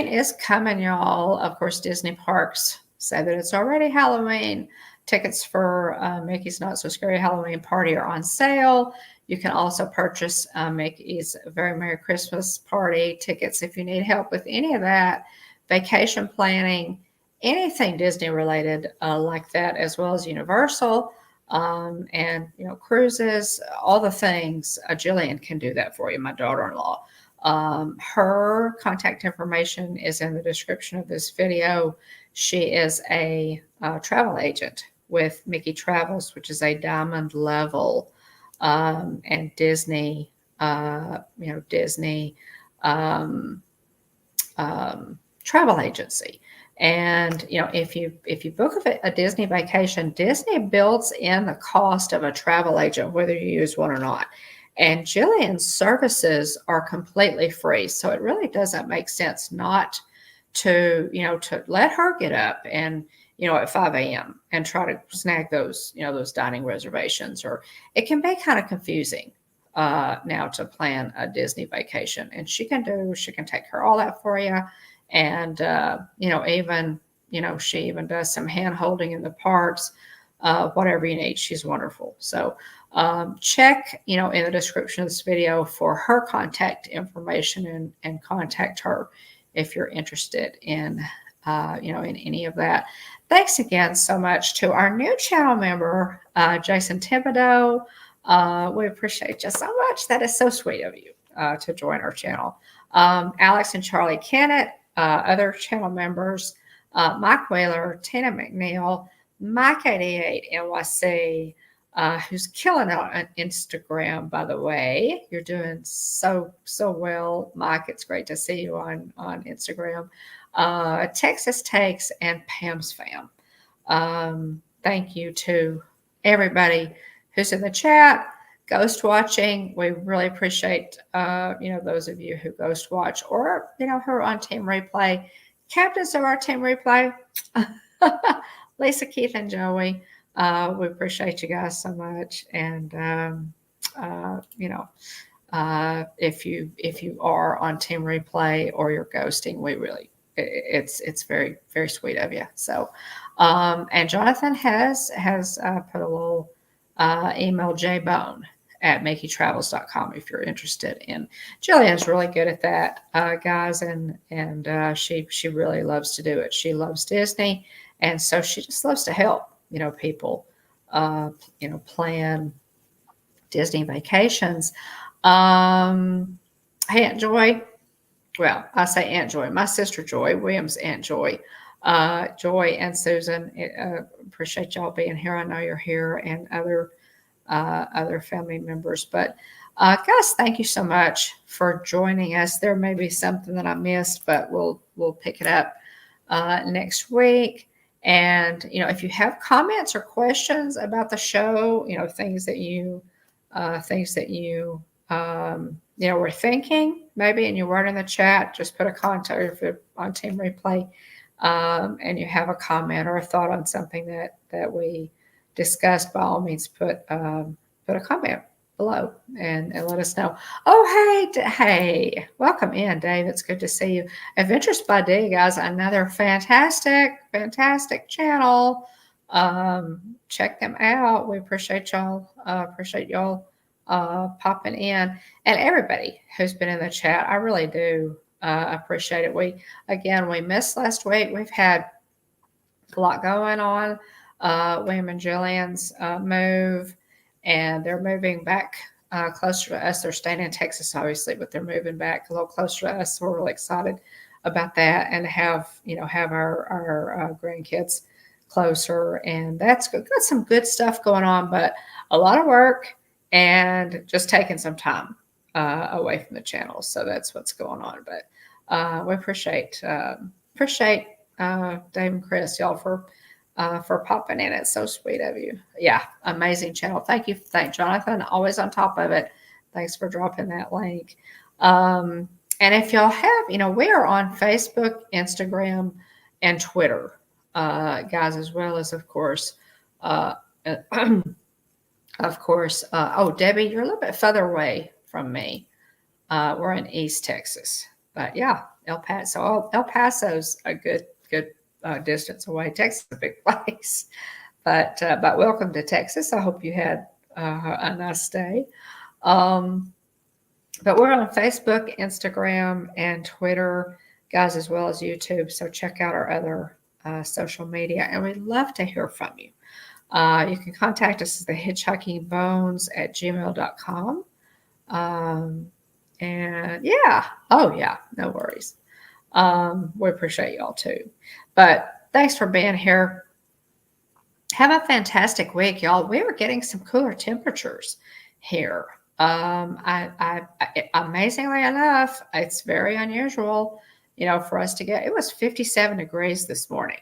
is coming, y'all. Of course, Disney parks say that it's already Halloween. Tickets for Mickey's Not So Scary Halloween Party are on sale. You can also purchase Mickey's Very Merry Christmas Party tickets if you need help with any of that, vacation planning, anything Disney related like that, as well as Universal and cruises, all the things. Jillian can do that for you, my daughter-in-law. Her contact information is in the description of this video. She is a travel agent with Mickey Travels, which is a diamond level and Disney, Disney travel agency. And if you book a Disney vacation, Disney builds in the cost of a travel agent, whether you use one or not. And Jillian's services are completely free. So it really doesn't make sense not to, to let her get up and, at 5 a.m. and try to snag those, those dining reservations. Or it can be kind of confusing now to plan a Disney vacation. And she can take care of all that for you. And, even, she even does some hand holding in the parks, whatever you need. She's wonderful. So check, in the description of this video for her contact information and contact her if you're interested in, in any of that. Thanks again so much to our new channel member, Jason Thibodeau. We appreciate you so much. That is so sweet of you to join our channel. Alex and Charlie Kennett, other channel members, Mike Whaler, Tina McNeil, Mike 88 NYC, who's killing it on Instagram, by the way. You're doing so well, Mike. It's great to see you on Instagram. Texas Takes and Pam's Fam. Thank you to everybody who's in the chat, ghost watching. We really appreciate, those of you who ghost watch or, who are on Team Replay. Captains of our Team Replay, Lisa, Keith, and Joey. We appreciate you guys so much. And, if you are on Team Replay or you're ghosting, it's very, very sweet of you. So, and Jonathan has put a little email jbone@makeytravels.com if you're interested in. Jillian's really good at that, guys, and she really loves to do it. She loves Disney, and so she just loves to help people plan Disney vacations. Hey, Aunt Joy. Well, I say Aunt Joy, my sister Joy, William's Aunt Joy. Joy and Susan, appreciate y'all being here. I know you're here, and other family members. But guys, thank you so much for joining us. There may be something that I missed, but we'll pick it up next week. And if you have comments or questions about the show, things that you were thinking maybe, and you weren't in the chat, just put a contact if you're on Team Replay, and you have a comment or a thought on something that we discussed. By all means, put a comment below and let us know. Oh, hey, welcome in, Dave. It's good to see you. Adventures by D, guys, another fantastic channel. Check them out. We appreciate y'all. Popping in, and everybody who's been in the chat. I really do appreciate it. We missed last week. We've had a lot going on. William and Jillian's move, and they're moving back closer to us. They're staying in Texas, obviously, but they're moving back a little closer to us. So we're really excited about that, and have our grandkids closer, and that's good. Got some good stuff going on, but a lot of work and just taking some time away from the channel. So that's what's going on. But we appreciate Dave and Chris, y'all, for popping in. It's so sweet of you. Yeah, amazing channel. Thank you. Thank Jonathan, always on top of it. Thanks for dropping that link. And if y'all have, we are on Facebook, Instagram, and Twitter, guys, as well as, of course, Debbie, you're a little bit further away from me. We're in East Texas, but yeah, El Paso's a good distance away. Texas is a big place, but welcome to Texas. I hope you had a nice day. But we're on Facebook, Instagram, and Twitter, guys, as well as YouTube. So check out our other social media, and we'd love to hear from you. You can contact us at thehitchhikingbones@gmail.com. And yeah, no worries. We appreciate y'all too. But thanks for being here. Have a fantastic week, y'all. We are getting some cooler temperatures here. Amazingly enough, it's very unusual, for us to get. It was 57 degrees this morning.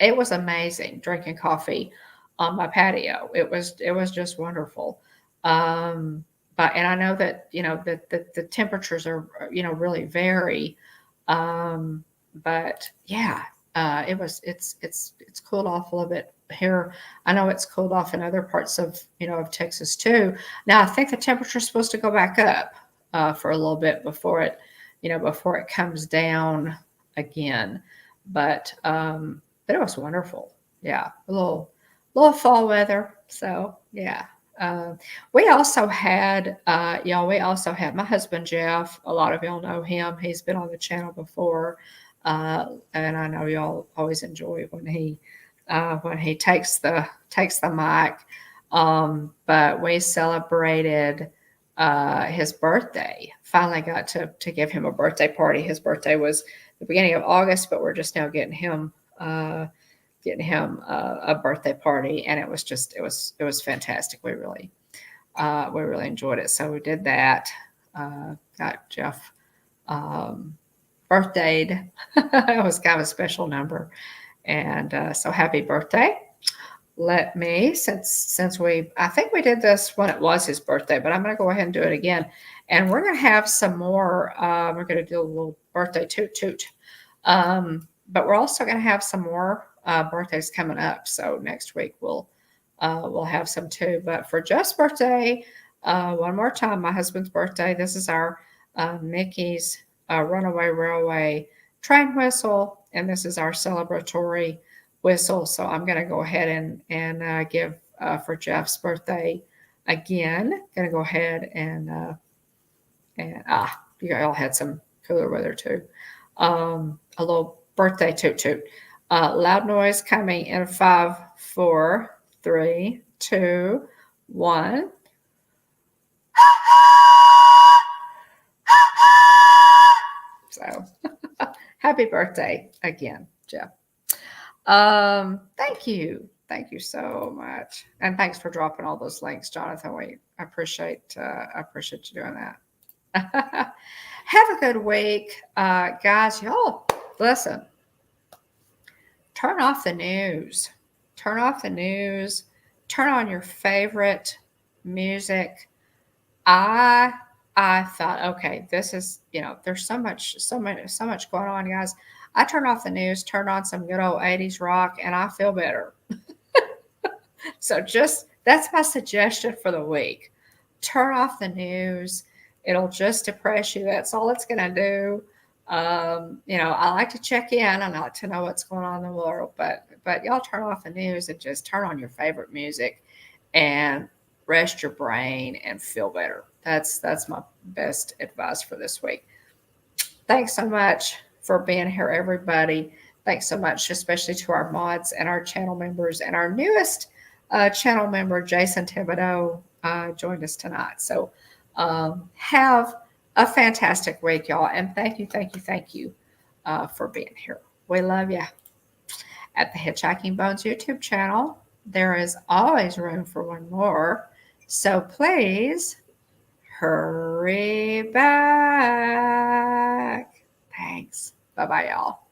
It was amazing drinking coffee on my patio. It was just wonderful. and I know that, the temperatures are, really vary. But yeah, it's cooled off a little bit here. I know it's cooled off in other parts of, of Texas too. Now I think the temperature is supposed to go back up for a little bit before it comes down again. But it was wonderful. Yeah, a little fall weather. So yeah. Uh, we also had, we also had my husband Jeff. A lot of y'all know him. He's been on the channel before, and I know y'all always enjoy when he takes the mic. But we celebrated his birthday. Finally got to give him a birthday party. His birthday was the beginning of August, but we're just now getting him a birthday party, and it was fantastic. We really enjoyed it. So we did that. Got Jeff birthdayed. It was kind of a special number, and so happy birthday. Let me since I think we did this when it was his birthday, but I'm going to go ahead and do it again, and we're going to have some more. We're going to do a little birthday toot toot. But we're also going to have some more birthdays coming up. So next week we'll have some too. But for Jeff's birthday, one more time, my husband's birthday. This is our Mickey's Runaway Railway train whistle, and this is our celebratory whistle. So I'm going to go ahead and give for Jeff's birthday again. Going to go ahead and you all had some cooler weather too. A little birthday toot toot. Loud noise coming in 5, 4, 3, 2, 1. So happy birthday again, Jeff. Thank you. Thank you so much. And thanks for dropping all those links, Jonathan. I appreciate you doing that. Have a good week. Guys, y'all, listen. Turn off the news. Turn off the news. Turn on your favorite music. I thought, okay, this is, there's so much going on, guys. I turn off the news, turn on some good old 80s rock, and I feel better. So that's my suggestion for the week. Turn off the news. It'll just depress you. That's all it's going to do. I like to check in and I like to know what's going on in the world, but y'all turn off the news and just turn on your favorite music and rest your brain and feel better. That's my best advice for this week. Thanks so much for being here, everybody. Thanks so much, especially to our mods and our channel members, and our newest channel member, Jason Thibodeau, joined us tonight. So have a fantastic week, y'all. And thank you for being here. We love you. At the Hitchhiking Bones YouTube channel, there is always room for one more. So please hurry back. Thanks. Bye-bye, y'all.